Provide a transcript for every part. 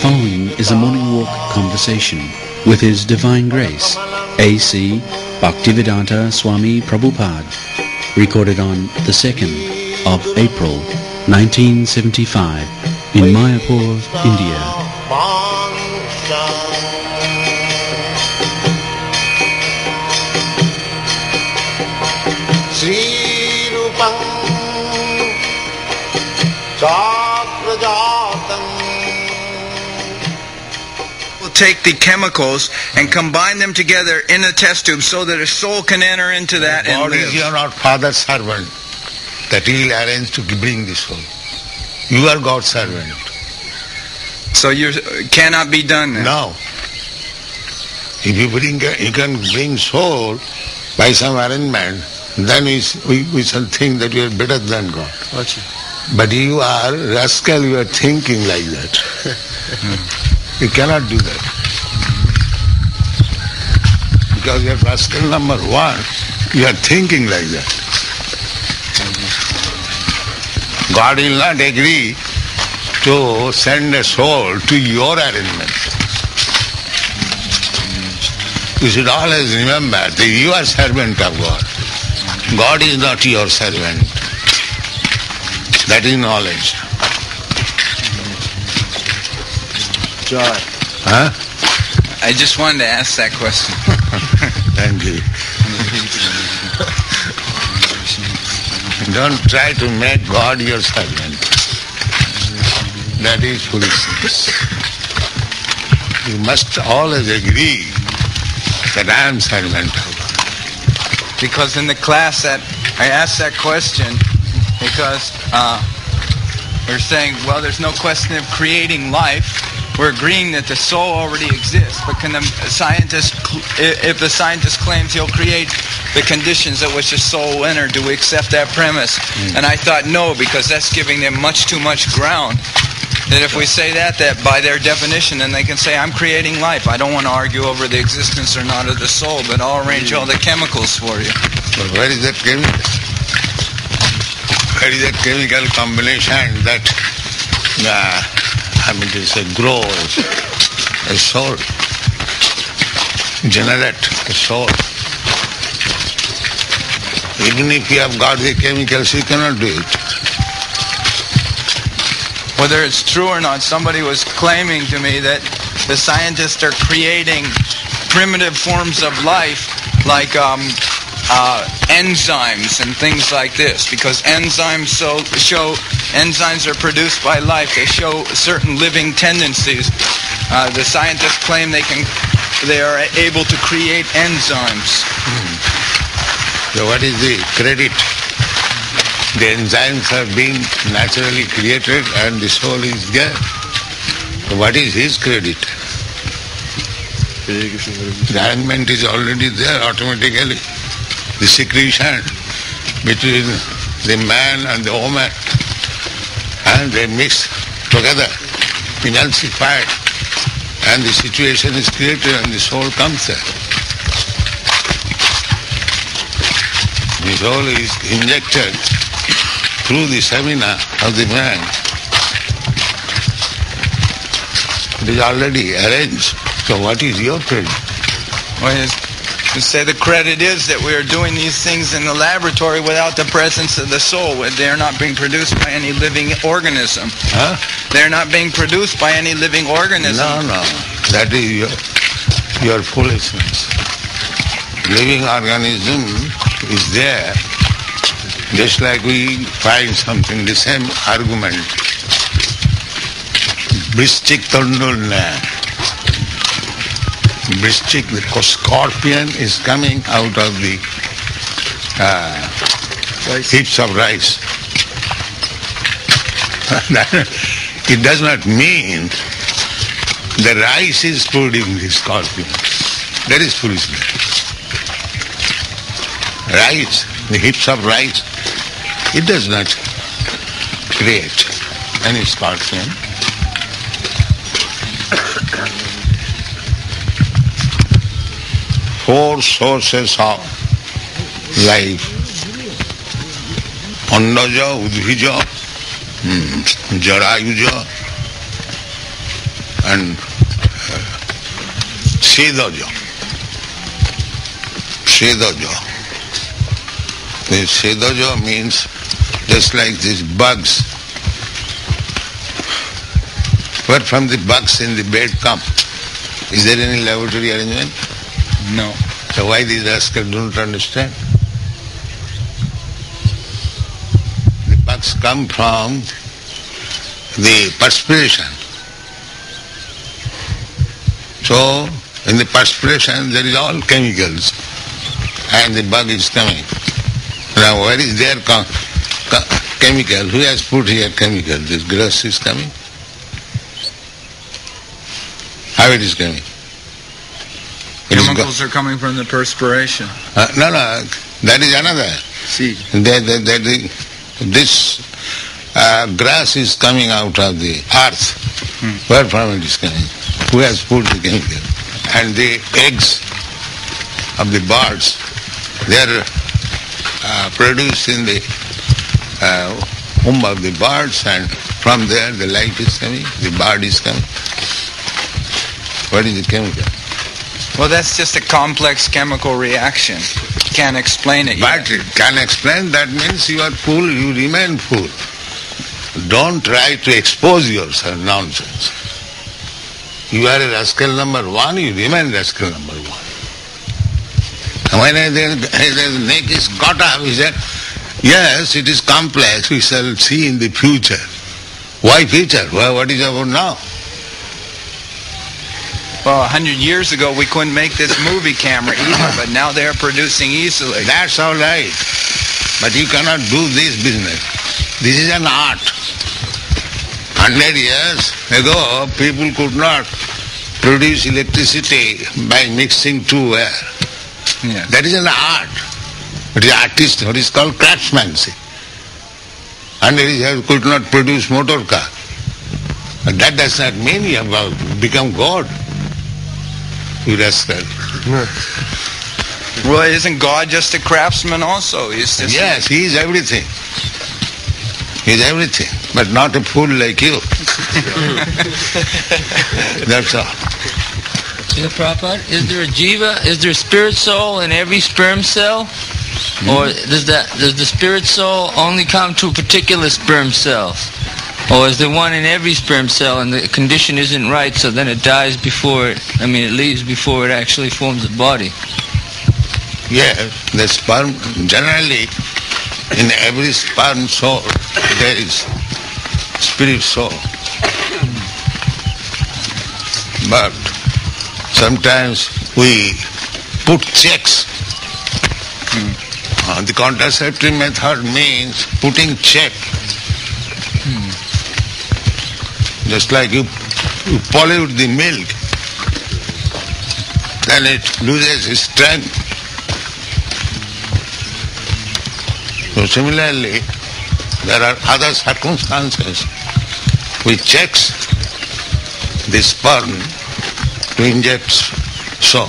following is a morning walk conversation with His Divine Grace, A.C. Bhaktivedanta Swami Prabhupada, recorded on the 2nd of April 1975 in Mayapur, India. We'll take the chemicals and combine them together in a test tube so that a soul can enter into that and God live. is your Father's servant, that He will arrange to bring the soul. You are God's servant. So you cannot be done then? No. If you can bring soul by some arrangement, then we shall think that you are better than God. But you are rascal, you are thinking like that. You cannot do that. Because you are rascal number one, you are thinking like that. God will not agree to send a soul to your arrangement. You should always remember that you are servant of God. God is not your servant. That is knowledge. Joy. Huh? I just wanted to ask that question. Thank you. Don't try to make God your servant. That is foolishness. You must always agree that I am servant of God. Because in the class that I asked that question because we're saying, well, there's no question of creating life. We're agreeing that the soul already exists, but can the scientist, if the scientist claims he'll create the conditions at which the soul will enter, do we accept that premise? And I thought no, because that's giving them much too much ground. That if we say that by their definition, then they can say, I'm creating life. I don't want to argue over the existence or not of the soul, but I'll arrange all the chemicals for you. But where is that chemical? Where is that chemical combination that grows a soul, generate a soul? Even if you have got the chemicals, you cannot do it. Whether it's true or not, somebody was claiming to me that the scientists are creating primitive forms of life like enzymes and things like this, because enzymes enzymes are produced by life. They show certain living tendencies. The scientists claim they are able to create enzymes. So what is the credit? The enzymes have been naturally created and the soul is there. So what is his credit? The arrangement is already there automatically. The secretion between the man and the woman, and they mix together, emulsified, and the situation is created and the soul comes there. The soul is injected through the stamina of the man. It is already arranged. So what is your credit? Well, you say the credit is that we are doing these things in the laboratory without the presence of the soul. They are not being produced by any living organism. Huh? They are not being produced by any living organism. No. That is your foolishness. Living organism is there. Just like we find something, the same argument. Brishchik Tandulna. Brishchik, the scorpion, is coming out of the heaps of rice. It does not mean the rice is producing the scorpion. That is foolishness. Rice, the heaps of rice, it does not create any scorpion. Four sources of life: Andaja, Udbija, Jarayuja, and Sedajo. Sedajo. This Sedajo means just like these bugs. Where from the bugs in the bed come? Is there any laboratory arrangement? No. So why these rascals don't understand? The bugs come from the perspiration. So in the perspiration there is all chemicals and the bug is coming. Now where is their chemical? Who has put here chemical? This grass is coming? How it is coming? Chemicals are coming from the perspiration. No, that is another. See. This grass is coming out of the earth. Where from it is coming? Who has put the chemical? And the eggs of the birds, they are produced in the womb of the birds, and from there the light is coming, the bird is coming. What is the chemical? Well, that's just a complex chemical reaction. You can't explain it yet. But it can explain, that means you are full, you remain full. Don't try to expose yourself nonsense. You are a rascal number one, you remain rascal number one. And when the neck is cut off, he said, yes, it is complex, we shall see in the future. Why future? What is about now? Well, 100 years ago we couldn't make this movie camera either, but now they're producing easily. That's all right. But you cannot do this business. This is an art. 100 years ago, people could not produce electricity by mixing two air. Yeah. That is an art. It is artist, what is called craftsmanship. 100 years could not produce motor car. But that does not mean you have become God. You rascal. Well, isn't God just a craftsman also? He's just Yes, he is everything. He is everything, but not a fool like you. That's all. Srila Prabhupada, is there a jiva, is there a spirit soul in every sperm cell? Or does the spirit soul only come to a particular sperm cell? Or is there one in every sperm cell and the condition isn't right, so then it dies before it leaves before it actually forms a body? Yes, the sperm, generally in every sperm soul there is spirit soul. But sometimes we put checks. The contraceptive method means putting check. Just like you pollute the milk, then it loses its strength. So similarly, there are other circumstances which checks the sperm to inject soul.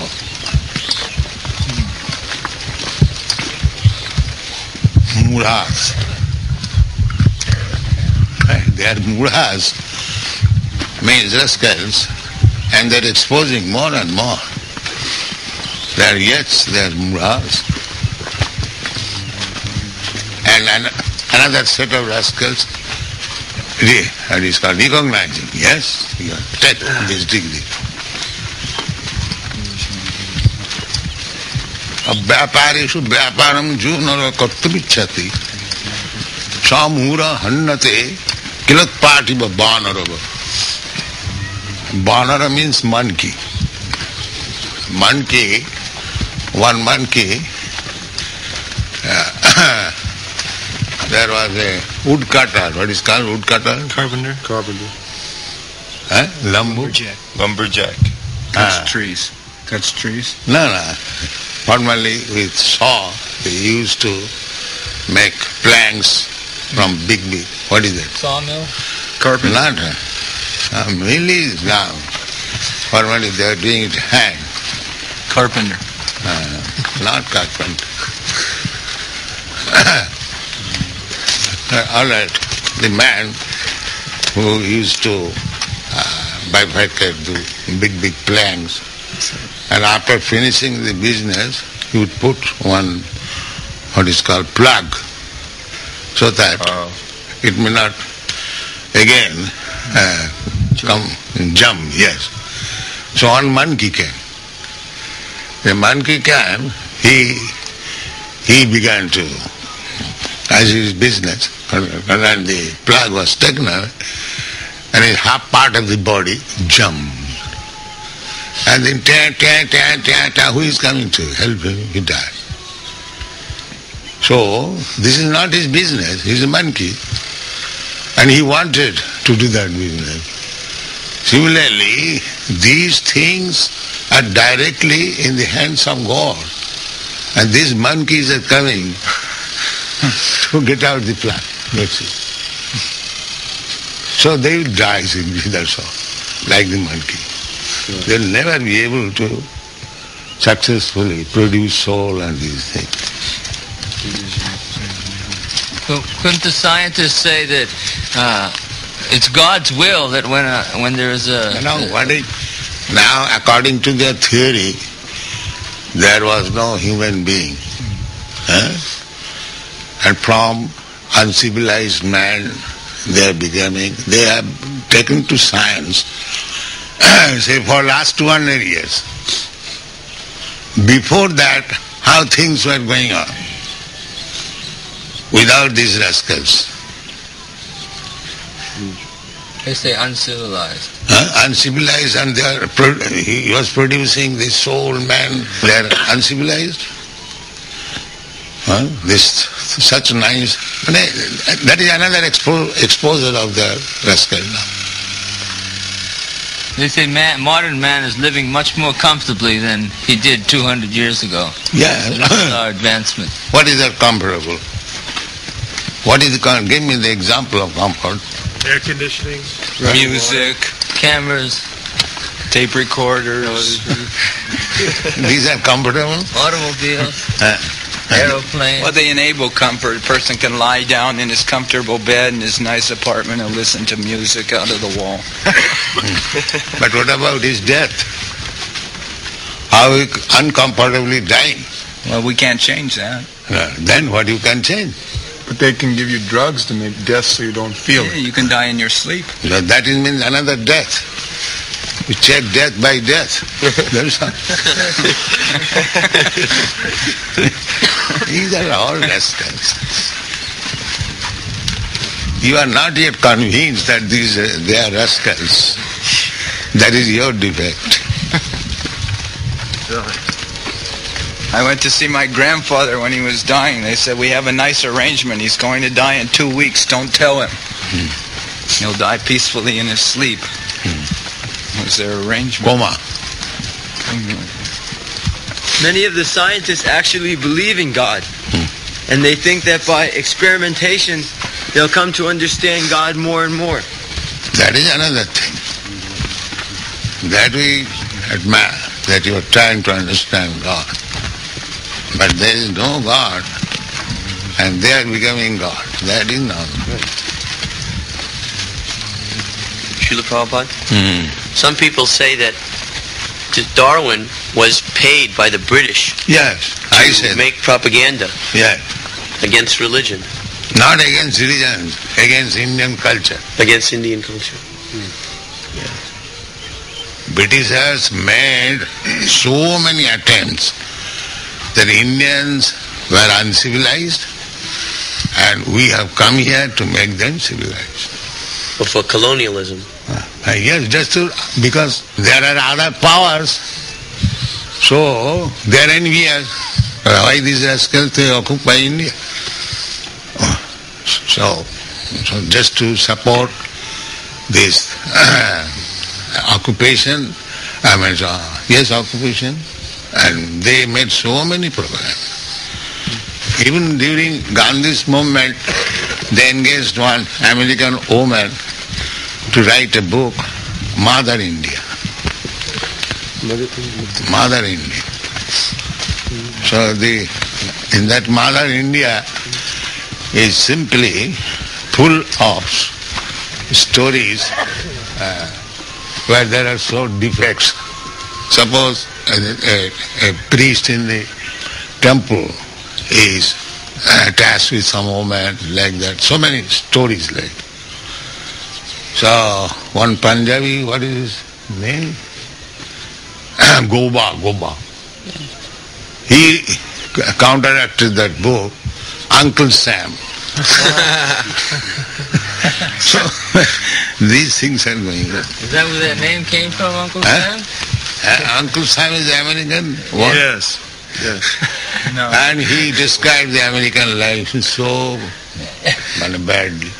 Mudras. They are mudras, means rascals, and they are exposing more and more. They are yets, they are mudras. And another set of rascals, it is called recognizing. Yes, you take this degree. व्यापारेषु व्यापारम जो नर कर्तुमिच्छति सामूरा हन्नते किलत्पाटिव बानरव. Banara means monkey. Monkey, one monkey, there was a woodcutter. What is called woodcutter? Carpenter. Lumberjack. Lumberjack. Cuts trees. Cuts trees. No. Formerly with saw, they used to make planks from big. What is it? Sawmill? Carpenter. Not really now. Formerly they are doing it hand. Carpenter. Not carpenter. All right. The man who used to bifurcate the big planks. And after finishing the business, he would put one, what is called plug, so that it may not again jump, yes. So one monkey came. The monkey came, he began to, as his business, and the plug was taken away, and his half part of the body jumped. And then who is coming to help him? He died. So, this is not his business, he's a monkey. And he wanted to do that business. Similarly, these things are directly in the hands of God. And these monkeys are coming to get out the plant. That's it. So they will die simply, that's all, like the monkey. They will never be able to successfully produce soul and these things. Well, couldn't the scientists say that it's God's will that when there is a... Now, according to their theory, there was no human being. And from uncivilized man, they have taken to science, say for last 200 years. Before that, how things were going on without these rascals. They say uncivilized. Uncivilized, and he was producing the soul man. They are uncivilized. Such nice... That is another exposure of the rascal now. They say modern man is living much more comfortably than he did 200 years ago. Yeah. Our advancement. What is that comparable? Give me the example of comfort. Air conditioning, music, cameras, tape recorders. These are comfortable? Automobiles, aeroplanes. Well, they enable comfort. A person can lie down in his comfortable bed in his nice apartment and listen to music out of the wall. But what about his death? How he uncomfortably dying? Well, we can't change that. Then what you can change? but they can give you drugs to make death so you don't feel it. You can die in your sleep. That means another death. You check death by death. These are all rascals. You are not yet convinced that they are rascals. That is your defect. I went to see my grandfather when he was dying. They said, we have a nice arrangement. He's going to die in 2 weeks. Don't tell him. He'll die peacefully in his sleep. That was their arrangement. Coma. Many of the scientists actually believe in God. And they think that by experimentation, they'll come to understand God more and more. That is another thing. That we admire, that you are trying to understand God. But there is no God, and they are becoming God. That is not good. Srila Prabhupada? Some people say that Darwin was paid by the British to make propaganda against religion. Not against religion, against Indian culture. Against Indian culture. Britishers made so many attempts that Indians were uncivilized, and we have come here to make them civilized. But for colonialism. Yes, just because there are other powers, so they are envious. Why these rascals they occupy India? So just to support this occupation, occupation, and they made so many propaganda. Even during Gandhi's movement, they engaged one American woman to write a book, Mother India. Mother India. So in that Mother India is simply full of stories where there are so defects. Suppose a priest in the temple is attached with some woman like that. So many stories like. So one Punjabi, what is his name? Goba. He counteracted that book, Uncle Sam. So these things are going on. Is that where that name came from, Uncle Sam? Uncle Sam is American. What? Yes. No. And he described the American life so badly.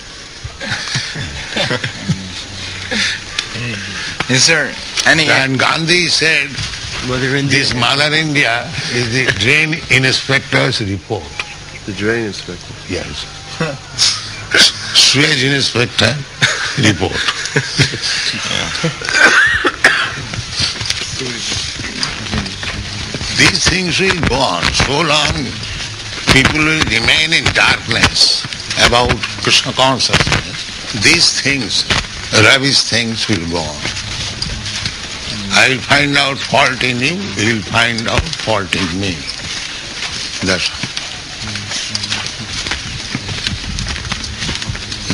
Is there any... And Gandhi said, this Mother India is the drain inspector's report. The drain inspector? Yes. Sewage inspector report. These things will go on so long, people will remain in darkness about Krishna consciousness. These things, rubbish things will go on. I will find out fault in you, he will find out fault in me. That's all.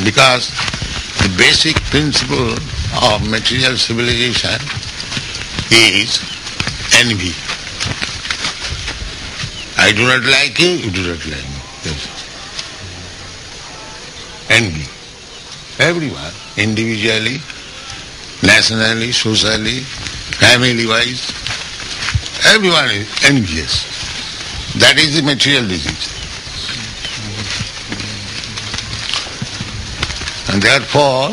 Because the basic principle of material civilization is envy. I do not like you, you do not like me. That's all. Envy. Everyone, individually, nationally, socially, family-wise, everyone is envious. That is the material disease. And therefore,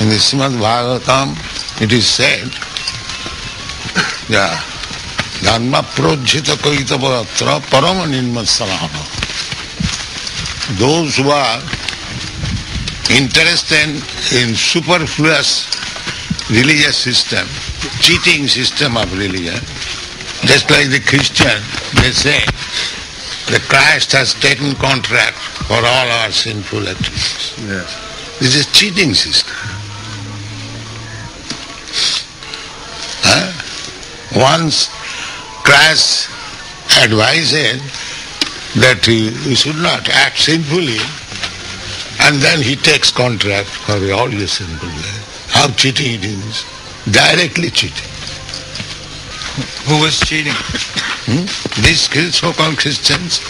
in the Srimad Bhagavatam, it is said, Dharma projhita kaitavatra parama ninmatsalana. Those who are interested in superfluous religious system, cheating system of religion, just like the Christian, they say, the Christ has taken contract for all our sinful activities. Yes. This is cheating system. Once Christ advises that we should not act sinfully, and then he takes contract for all your sinful ways. How cheating it is. Directly cheating. Who was cheating? These so-called Christians,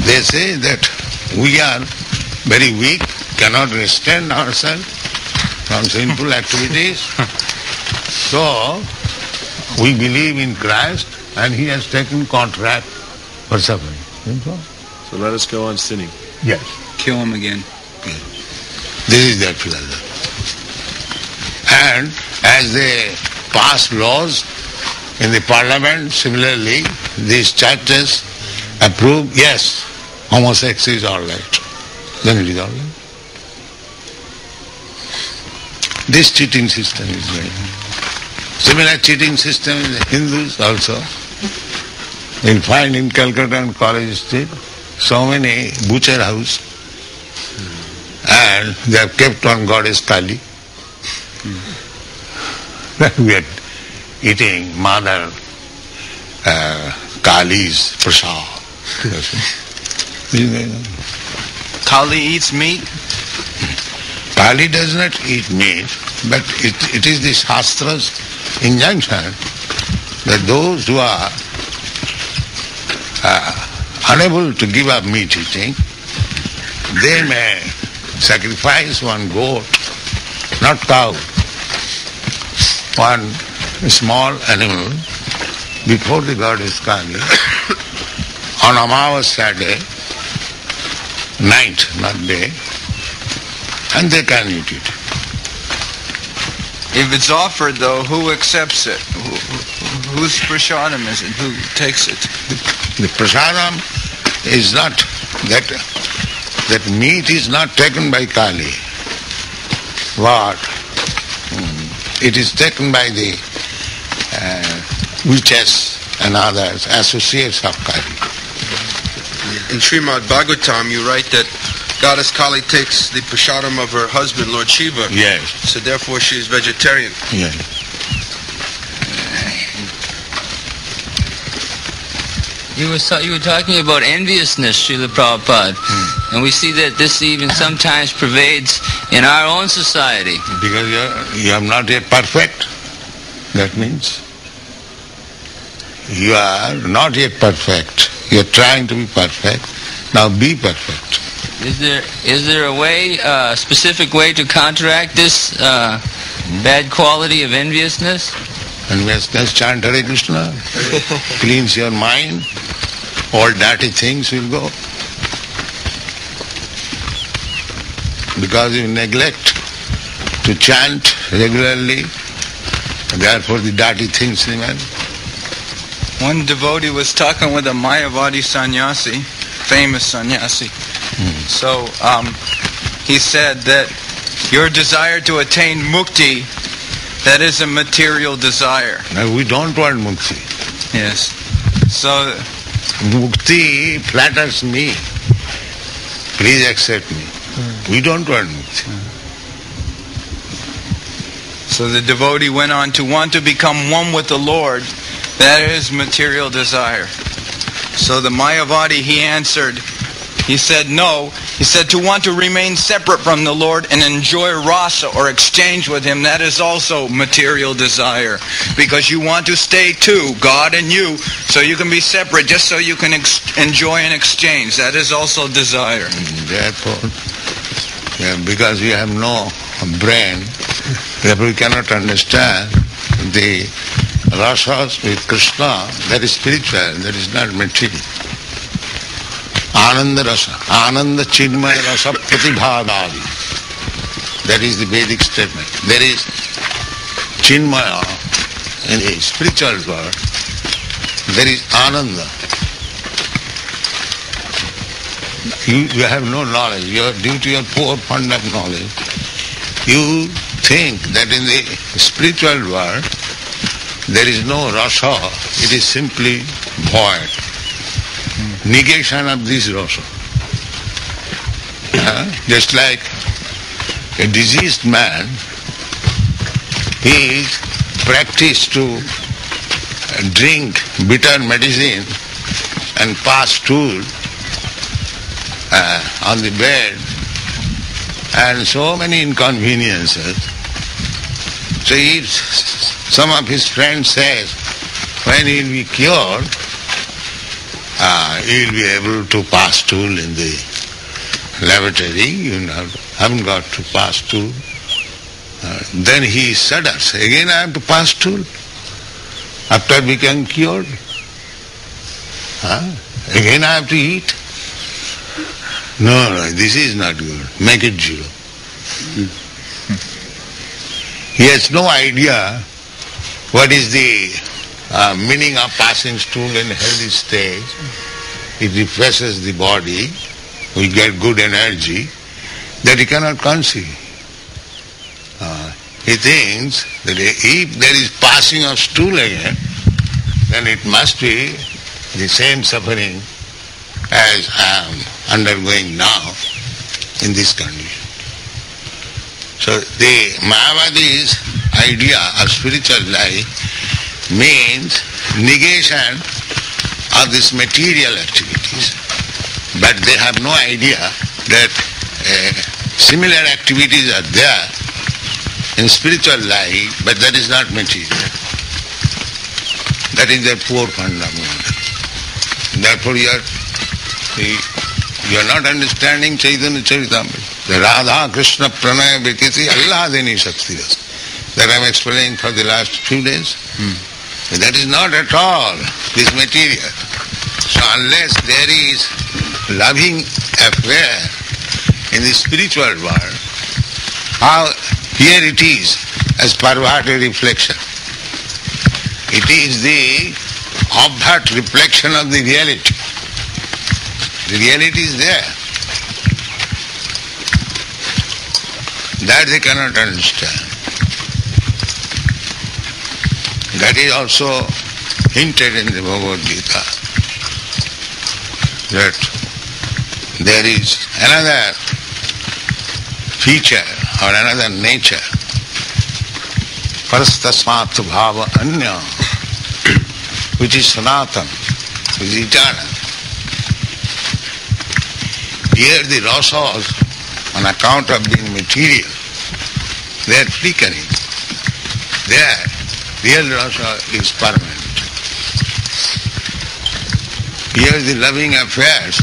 they say that we are very weak, cannot restrain ourselves from sinful activities. So, we believe in Christ and he has taken contract for suffering. So let us go on sinning. Yes. Kill him again. This is their philosophy. And as they pass laws in the parliament, similarly, these churches approve, yes, homosexuality is all right. Then it is all right. This cheating system is going on. Similar cheating system in the Hindus also. You'll find in Calcutta and College Street so many butcher house, and they have kept on goddess Kali. We are eating Mother Kali's prasad. Kali eats meat? Kali does not eat meat, but it is the Shastra's injunction that those who are unable to give up meat eating, they may sacrifice one goat, not cow, one small animal before the goddess Kali on Amavasya day, night, not day, and they can eat it. If it's offered, though, who accepts it? Whose prasadam is it? Who takes it? The prasadam is not, that meat is not taken by Kali. What? It is taken by the witches and others, associates of Kali. In Srimad Bhagavatam, you write that Goddess Kali takes the prasadam of her husband, Lord Shiva. Yes. So therefore she is vegetarian. Yes. You were talking about enviousness, Srila Prabhupada, and we see that this even sometimes pervades in our own society. Because you are not yet perfect. That means you are not yet perfect. You are trying to be perfect. Now be perfect. Is there a way, a specific way to counteract this bad quality of enviousness? And just chant Hare Krishna, cleans your mind, all dirty things will go. Because you neglect to chant regularly, therefore the dirty things remain. One devotee was talking with a Mayavadi sannyasi, famous sannyasi. So he said that your desire to attain mukti, that is a material desire. Now we don't want mukti. Yes. So Mukti flatters me. Please accept me. We don't want mukti. So the devotee went on to want to become one with the Lord. That is material desire. So the Mayavadi, he answered, he said no. He said to want to remain separate from the Lord and enjoy rasa or exchange with Him, that is also material desire. Because you want to stay two, God and you, so you can be separate just so you can enjoy and exchange. That is also desire. Therefore, because we have no brain, therefore we cannot understand the rasas with Krishna. That is spiritual, that is not material. Ananda rasa, Ananda Chinmaya rasa pratibhadadi. That is the Vedic statement. There is Chinmaya in the spiritual world. There is Ananda. You have no knowledge. Due to your poor fund of knowledge, you think that in the spiritual world there is no rasa. It is simply void. Negation of this rasa. Just like a diseased man, he is practiced to drink bitter medicine and pass stool on the bed and so many inconveniences. So if some of his friends say, when he will be cured, he will be able to pass stool in the lavatory. You haven't got to pass stool. Then he shudders. Again I have to pass stool after becoming cured. Again I have to eat. No, this is not good. Make it zero. He has no idea what is the meaning of passing stool in healthy state. It refreshes the body. We get good energy that he cannot conceive. He thinks that if there is passing of stool again, then it must be the same suffering as I am undergoing now in this condition. So the Mayavadi's idea of spiritual life means negation of these material activities. But they have no idea that similar activities are there in spiritual life, but that is not material. That is their poor fundamental. Therefore you are not understanding Chaitanya Charitamrita. The Radha Krishna Pranaya Vikiti Alladini Shakti Rasa that I am explaining for the last few days. That is not at all this material. So unless there is loving affair in the spiritual world, how here it is as Parvati reflection. It is the obvert reflection of the reality. The reality is there. That they cannot understand. That is also hinted in the Bhagavad Gita, that there is another feature or another nature. Parastasmat bhava anya, which is sanatan, which is eternal. Here the rasas, on account of being material, they are flickering. There, real rasa is permanent. Here the loving affairs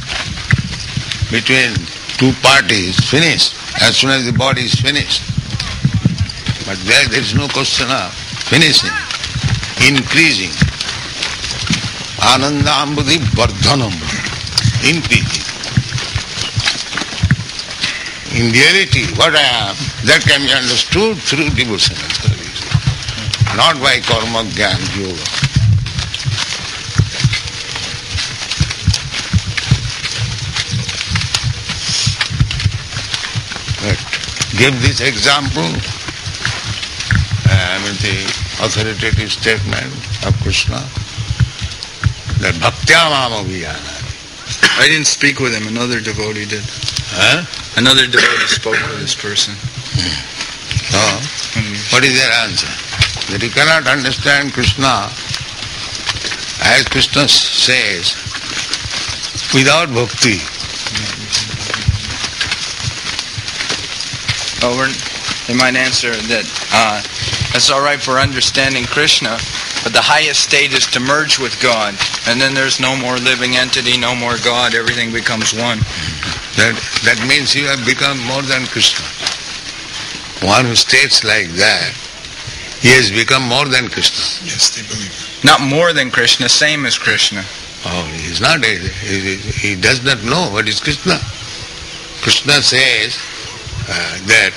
between two parties finished as soon as the body is finished. But there is no question of finishing, increasing. Anandambudhi vardhanam, increasing. In reality, what I am, that can be understood through devotional service, not by karma, jnana, yoga. But give this example, the authoritative statement of Krishna, that bhaktyamam avijana. I didn't speak with him, another devotee did. Huh? Another devotee spoke with this person. What is their answer? That you cannot understand Krishna, as Krishna says, without bhakti. They might answer that it's all right for understanding Krishna, but the highest state is to merge with God, and then there's no more living entity, no more God, everything becomes one. That means you have become more than Krishna. One who states like that, he has become more than Krishna. Yes, they believe. Not more than Krishna, same as Krishna. Oh, he is not. He does not know what is Krishna. Krishna says that,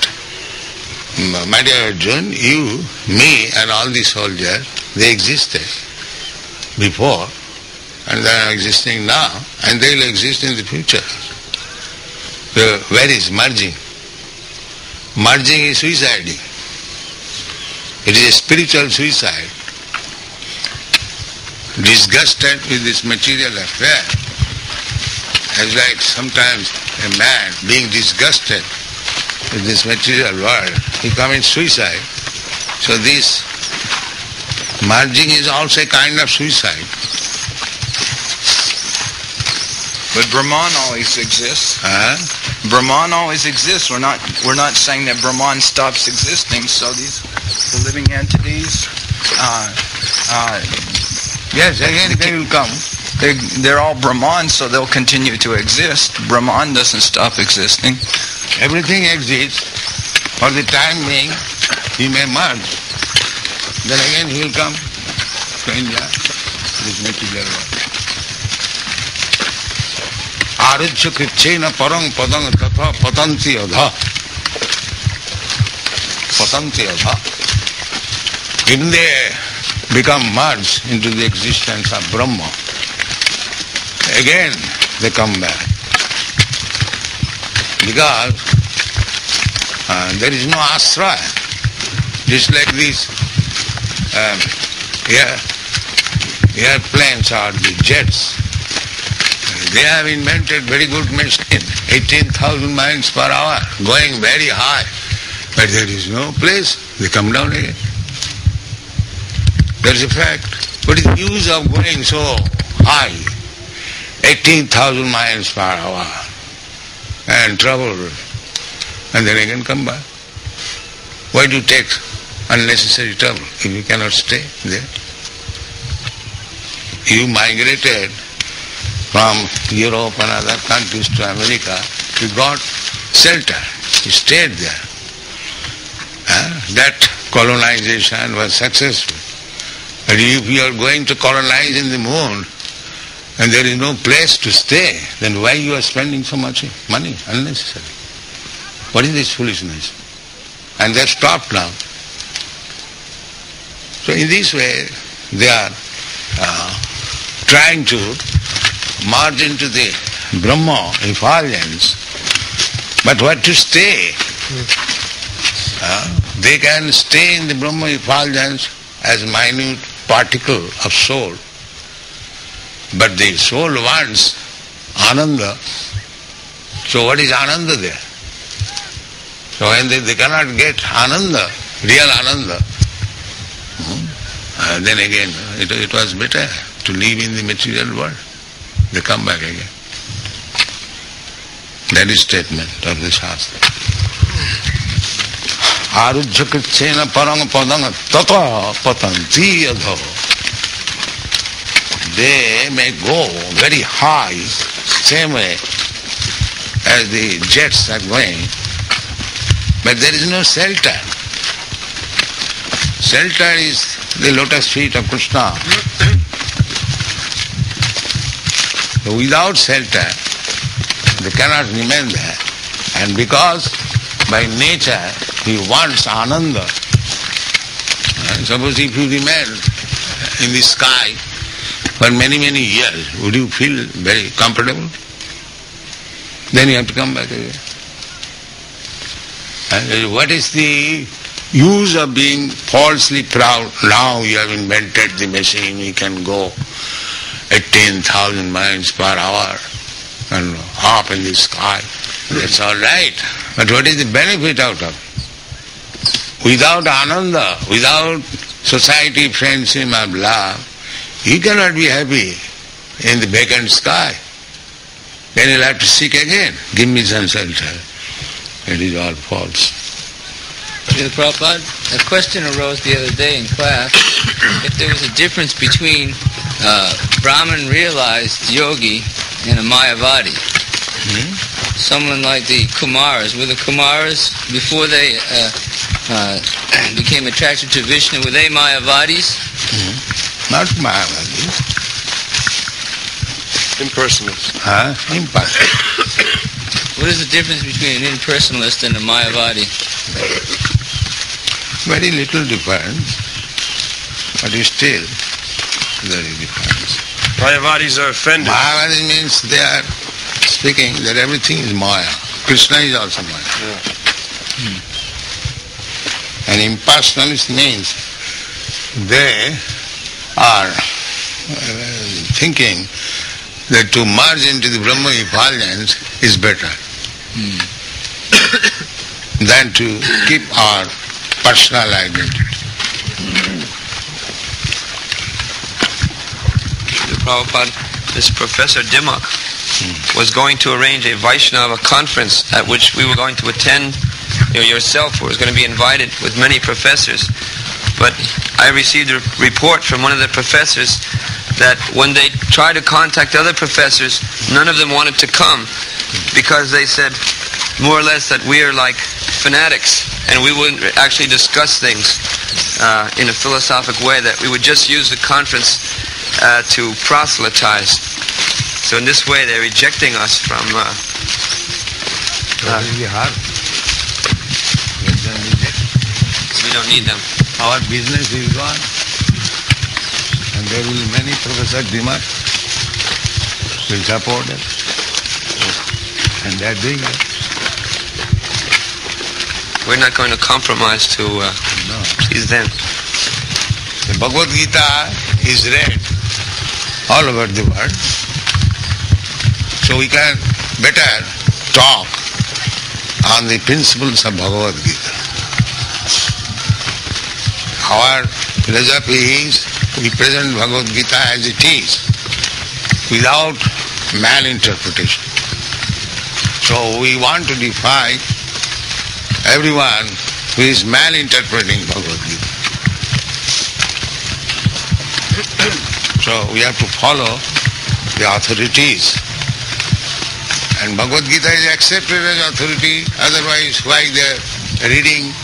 my dear Arjun, you, me and all the soldiers, they existed before and they are existing now and they will exist in the future. So where is merging? Merging is suiciding. It is a spiritual suicide. Disgusted with this material affair, as like sometimes a man being disgusted with this material world, he commits suicide. So this merging is also a kind of suicide. But Brahman always exists. Brahman always exists. We're not saying that Brahman stops existing. So the living entities, yes, again they will come. They're all Brahman, so they'll continue to exist. Brahman doesn't stop existing. Everything exists. For the time being, he may merge. Then again he will come to India, this material world. Arujya krichena parang padang tatha patanti adha. Patanti adha. When they become merged into the existence of Brahma, again they come back. Because there is no ashraya. Just like these airplanes or the jets, they have invented very good machine, 18,000 miles per hour, going very high. But there is no place, they come down again. That is a fact. What is the use of going so high, 18,000 miles per hour, and travel, and then again come back? Why do you take unnecessary trouble if you cannot stay there? You migrated from Europe and other countries to America, you got shelter, you stayed there. That colonization was successful. But if you are going to colonize in the moon and there is no place to stay, then why you are spending so much money unnecessarily? What is this foolishness? And they have stopped now. So in this way, they are trying to merge into the Brahma effulgence. But what to stay? They can stay in the Brahma effulgence as a minute particle of soul. But the soul wants Ananda. So what is Ananda there? So when they cannot get ananda, real ananda, then again it was better to live in the material world. They come back again. That is statement of the Shastra. Arujyakritsena paranga padanga tata patanti adho. They may go very high, same way as the jets are going, but there is no shelter. Shelter is the lotus feet of Krishna. So without shelter, they cannot remain there. And because by nature he wants ananda, suppose if you remain in the sky for many, many years, would you feel very comfortable? Then you have to come back again. And what is the use of being falsely proud? Now you have invented the machine, you can go 18,000 miles per hour and hop in the sky. That's all right. But what is the benefit out of it? Without ananda, without society, friendship of love, you cannot be happy in the vacant sky. Then you'll have to seek again. Give me some shelter. It is all false. Srila Prabhupada, a question arose the other day in class if there was a difference between Brahman realized yogi and a Mayavadi. Someone like the Kumaras. Were the Kumaras, before they became attracted to Vishnu, were they Mayavadis? Not Mayavadis. Impersonalists. Impersonalists. What is the difference between an impersonalist and a Mayavadi? Very little difference, but still there is difference. Mayavadis are offended. Mayavadis means they are speaking that everything is Maya. Krishna is also Maya. And impersonalist means they are thinking that to merge into the Brahma effulgence is better than to keep our personal identity. Prabhupada, this Professor Dimmock was going to arrange a Vaishnava conference at which we were going to attend. Yourself was going to be invited with many professors. But I received a report from one of the professors that when they tried to contact other professors, none of them wanted to come because they said more or less that we are like fanatics and we wouldn't actually discuss things in a philosophic way, that we would just use the conference to proselytize. So in this way they're rejecting us from... we don't need them. Our business is gone. And there will be many Professor Dimmock will support us. And they are doing it. We're not going to compromise to please them. The Bhagavad Gita is read all over the world. So we can better talk on the principles of Bhagavad Gita. Our philosophy is we present Bhagavad Gita as it is, without malinterpretation. So we want to defy everyone who is malinterpreting Bhagavad Gita. So we have to follow the authorities. And Bhagavad Gita is accepted as authority, otherwise why they are reading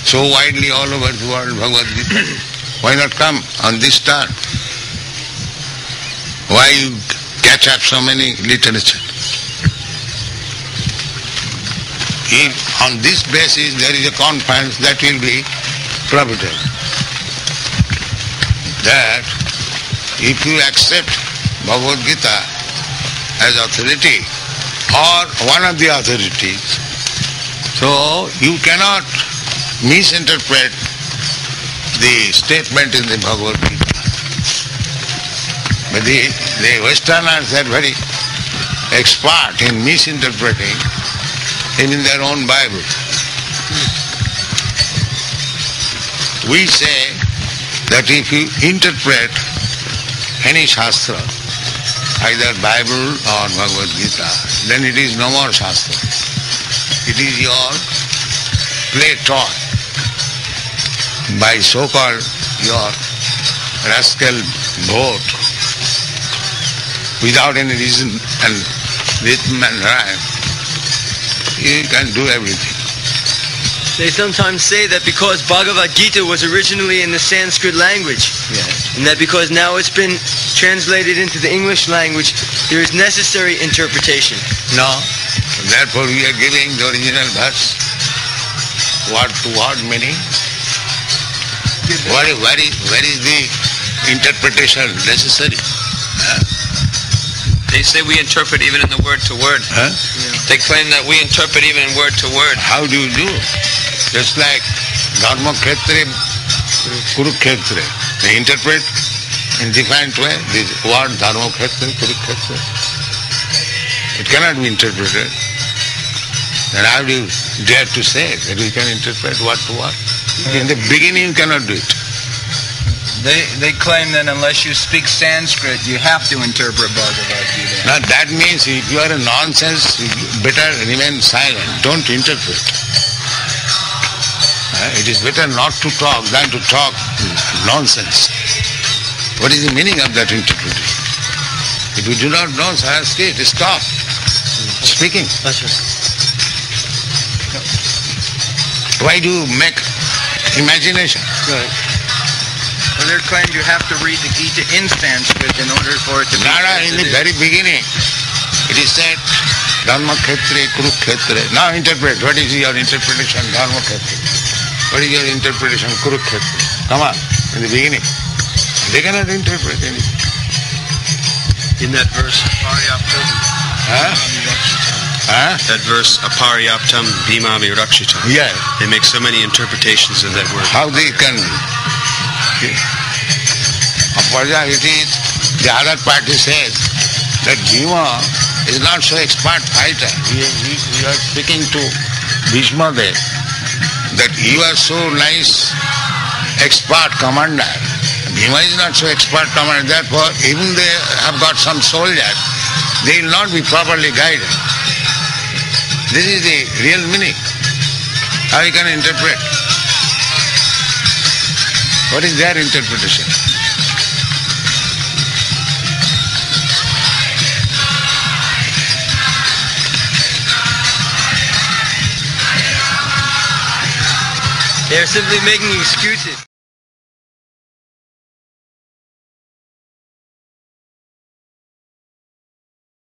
so widely all over the world Bhagavad Gita? Why not come on this turn? Why you catch up so many literature? If on this basis there is a conference, that will be profitable. That if you accept Bhagavad Gita as authority or one of the authorities, so you cannot misinterpret the statement in the Bhagavad Gita. But the Westerners are very expert in misinterpreting even their own Bible. we say that if you interpret any Shastra, either Bible or Bhagavad Gita, then it is no more Shastra. It is your play toy by so-called your rascal vote without any reason and rhythm and rhyme. You can do everything. They sometimes say that because Bhagavad Gita was originally in the Sanskrit language, Yes. and that because now it's been translated into the English language, there is necessary interpretation. No. Therefore we are giving the original verse, word to word meaning. Where is the interpretation necessary? They say we interpret even in the word to word. Huh? They claim that we interpret even in word to word. How do you do? Just like Dharma Kshetre, Kurukhetre. They interpret in different way this word Dharma Kshetre, Kurukhetre. It cannot be interpreted. Then how do you dare to say that we can interpret word to word? In the beginning you cannot do it. They claim that unless you speak Sanskrit, you have to interpret Bhagavad Gita. Now that means if you are a nonsense, better remain silent. Don't interpret. It is better not to talk than to talk nonsense. What is the meaning of that interpretation? If you do not know Sanskrit, stop speaking. That's right. Why do you make imagination? Right. Well, they're claiming you have to read the Gita in Sanskrit in order for it to be... In the very beginning, it is said, Dharma Kshetre, Kurukhetre. Now interpret. What is your interpretation? Dharma Kshetre. What is your interpretation? Kurukhetre. Come on, in the beginning. They cannot interpret anything. In that verse, Aparyaptam, That verse, Aparyaptam Bhimami Rakshitam. Yeah. They make so many interpretations of that word. How they can... The other party says that Bhima is not so expert fighter. We are speaking to Bhishma there, that you are so nice expert commander. Bhima is not so expert commander, therefore even they have got some soldiers, they will not be properly guided. This is the real meaning. How you can interpret? What is their interpretation? They're simply making excuses.